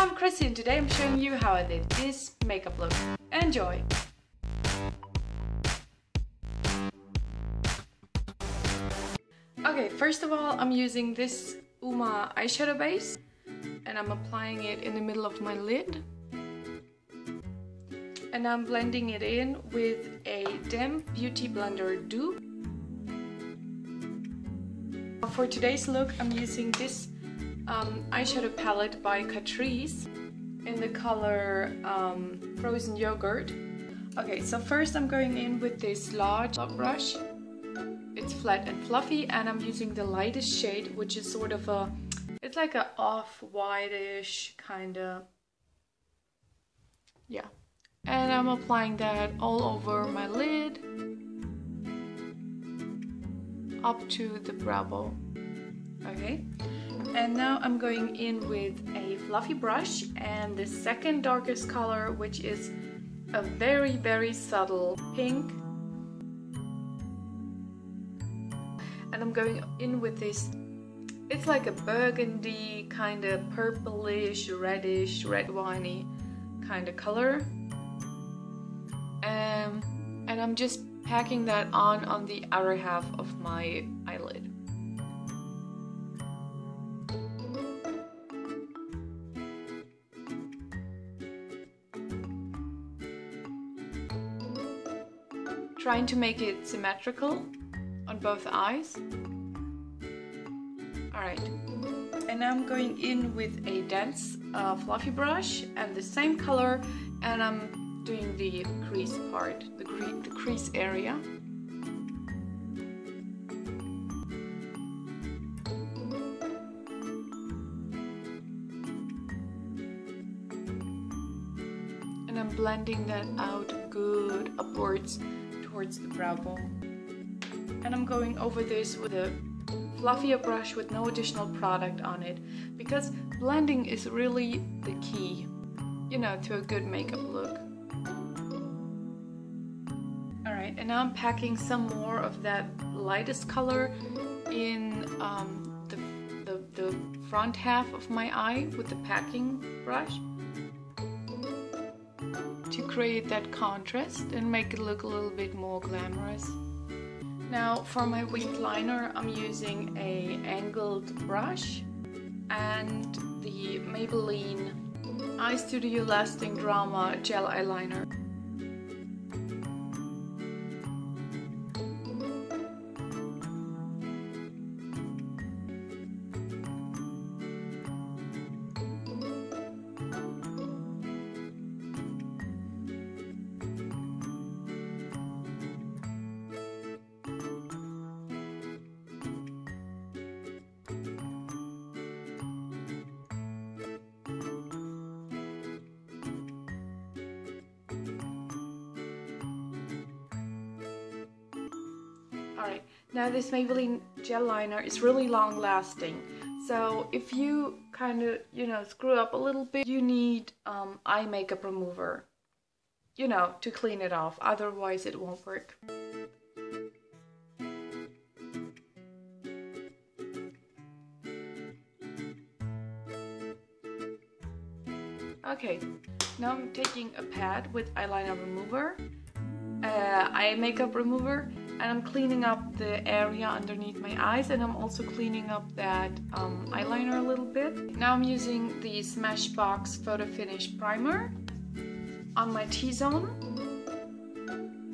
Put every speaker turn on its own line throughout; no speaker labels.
I'm Chrissy and today I'm showing you how I did this makeup look. Enjoy! Okay, first of all I'm using this Uma eyeshadow base and I'm applying it in the middle of my lid. And I'm blending it in with a damp beauty blender dupe. For today's look I'm using this eyeshadow palette by Catrice in the color Frozen Yogurt. Okay, so first I'm going in with this large brush. It's flat and fluffy and I'm using the lightest shade, which is sort of a, it's like a off-whitish kind of, yeah. And I'm applying that all over my lid, up to the brow bone. Okay, and now I'm going in with a fluffy brush and the second darkest color, which is a very, very subtle pink. And I'm going in with this, it's like a burgundy, kind of purplish, reddish, red winey kind of color. And I'm just packing that on the outer half of my eyelid. Trying to make it symmetrical on both eyes. Alright, and now I'm going in with a dense fluffy brush and the same color, and I'm doing the crease part, the crease area. And I'm blending that out good upwards towards the brow bone. And I'm going over this with a fluffier brush with no additional product on it, because blending is really the key, you know, to a good makeup look. Alright, and now I'm packing some more of that lightest color in the front half of my eye with the packing brush to create that contrast and make it look a little bit more glamorous. Now for my winged liner I'm using a angled brush and the Maybelline Eye Studio Lasting Drama gel eyeliner. Alright, now this Maybelline gel liner is really long lasting, so if you kind of, you know, screw up a little bit, you need eye makeup remover, you know, to clean it off, otherwise it won't work. Okay, now I'm taking a pad with eyeliner remover, eye makeup remover, and I'm cleaning up the area underneath my eyes, and I'm also cleaning up that eyeliner a little bit. Now I'm using the Smashbox Photo Finish Primer on my T-zone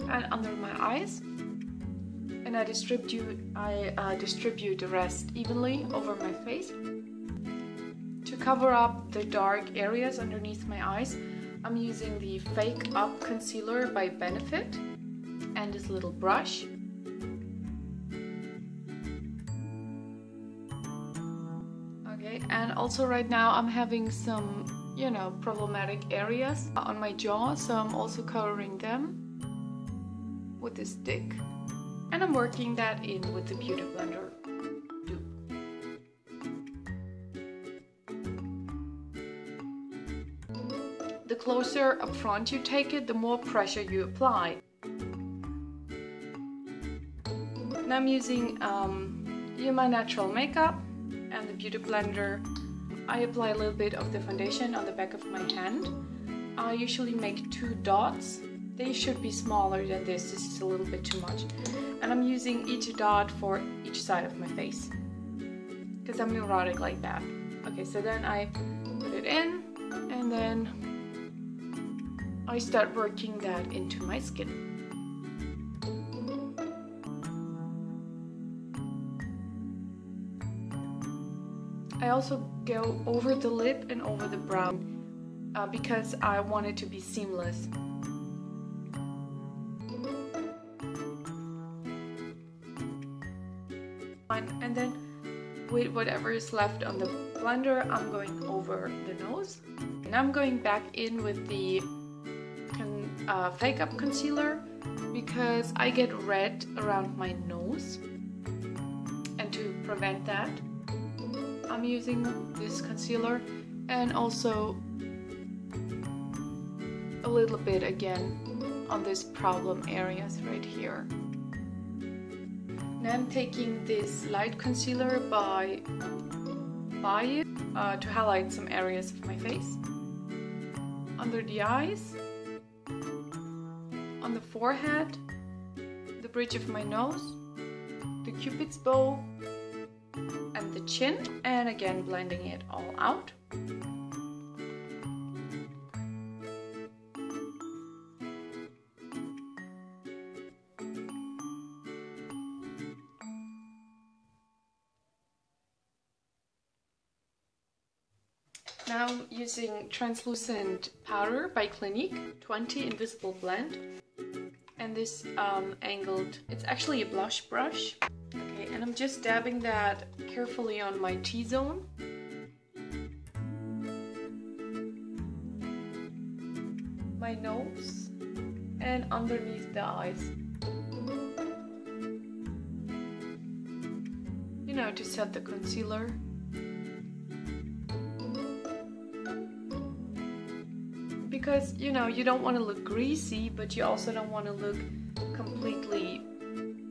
and under my eyes, and I distribute the rest evenly over my face. To cover up the dark areas underneath my eyes, I'm using the Fake Up Concealer by Benefit and this little brush. Okay, and also right now I'm having some, you know, problematic areas on my jaw, so I'm also covering them with this stick. And I'm working that in with the Beauty Blender dupe. The closer up front you take it, the more pressure you apply. Now I'm using My Natural Makeup and the Beauty Blender I apply a little bit of the foundation on the back of my hand. I usually make 2 dots. They should be smaller than this. This is a little bit too much. And I'm using each dot for each side of my face, because I'm neurotic like that. Okay, so then I put it in, and then I start working that into my skin. I also go over the lip and over the brow because I want it to be seamless. And then with whatever is left on the blender, I'm going over the nose. And I'm going back in with the Fake Up concealer because I get red around my nose. And to prevent that, I'm using this concealer, and also a little bit again on this problem areas right here. Now I'm taking this light concealer by it to highlight some areas of my face. Under the eyes, on the forehead, the bridge of my nose, the cupid's bow, and the chin, and again blending it all out. Now I'm using translucent powder by Clinique 20 Invisible Blend, and this angled, it's actually a blush brush. Okay, and I'm just dabbing that carefully on my T-zone. My nose and underneath the eyes. You know, to set the concealer. Because, you know, you don't want to look greasy, but you also don't want to look completely,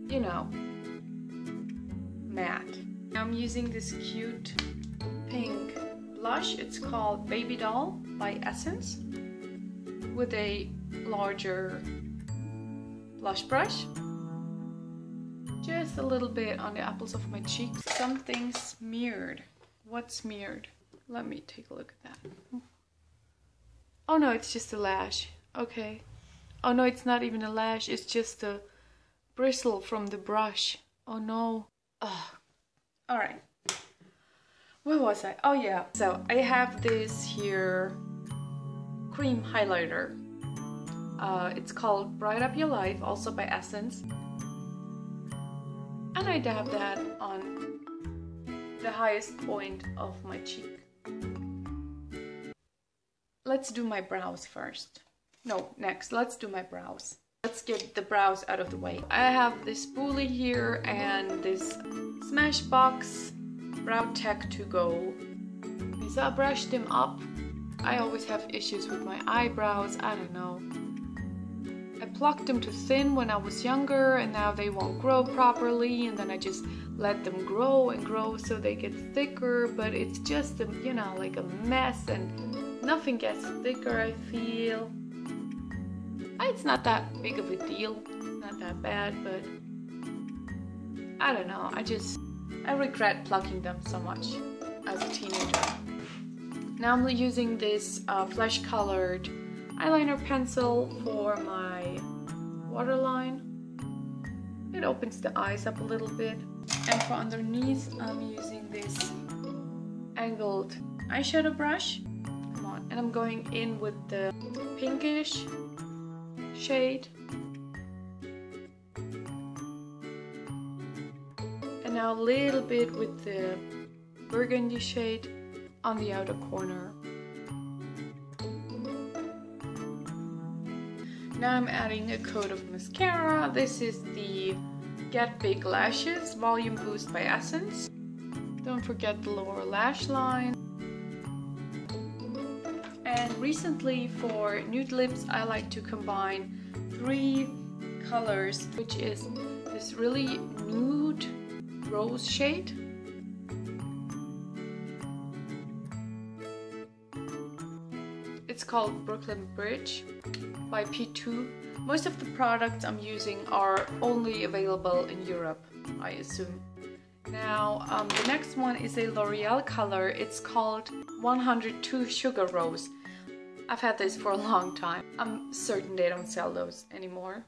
you know, matte. I'm using this cute pink blush. It's called Baby Doll by Essence, with a larger blush brush. Just a little bit on the apples of my cheeks. Something smeared. What smeared? Let me take a look at that. Oh no, it's just a lash. Okay. Oh no, it's not even a lash. It's just a bristle from the brush. Oh no. Oh. Alright. Where was I? Oh yeah. So I have this here cream highlighter. It's called Bright Up Your Life, also by Essence. And I dab that on the highest point of my cheek. Let's do my brows first. No, next, let's do my brows. Let's get the brows out of the way. I have this spoolie here and this Smashbox Brow Tech to go. So I brushed them up. I always have issues with my eyebrows, I don't know. I plucked them too thin when I was younger, and now they won't grow properly, and then I just let them grow and grow so they get thicker, but it's just, you know, like a mess, and nothing gets thicker, I feel. It's not that big of a deal, it's not that bad, but I don't know, I regret plucking them so much as a teenager. Now I'm using this flesh colored eyeliner pencil for my waterline. It opens the eyes up a little bit. And for underneath, I'm using this angled eyeshadow brush. Come on, and I'm going in with the pinkish shade. And now a little bit with the burgundy shade on the outer corner. Now I'm adding a coat of mascara. This is the Get Big Lashes Volume Boost by Essence. Don't forget the lower lash line. And recently for nude lips, I like to combine 3 colors, which is this really nude rose shade, It's called Brooklyn Bridge by P2. Most of the products I'm using are only available in Europe, I assume. Now, the next one is a L'Oreal color. It's called 102 Sugar Rose. I've had this for a long time. I'm certain they don't sell those anymore.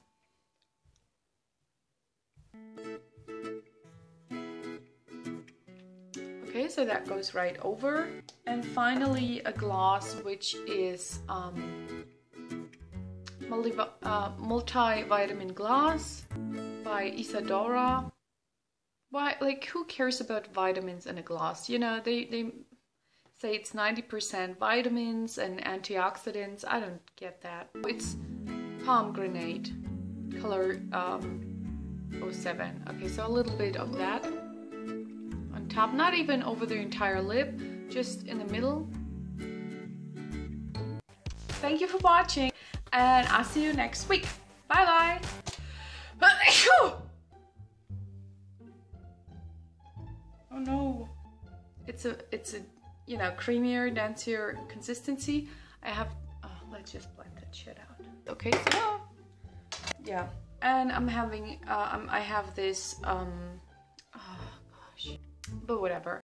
Okay, so that goes right over. And finally, a gloss which is multivitamin gloss by Isadora. Why, like, who cares about vitamins in a gloss? You know, they say it's 90% vitamins and antioxidants. I don't get that. It's pomegranate, color 07. Okay, so a little bit of that on top, not even over the entire lip, just in the middle. Thank you for watching, and I'll see you next week. Bye bye. Oh no, it's a you know, creamier, denser consistency. I have let's just blend that shit out. Okay, so yeah, and I'm having I have this oh gosh, but whatever.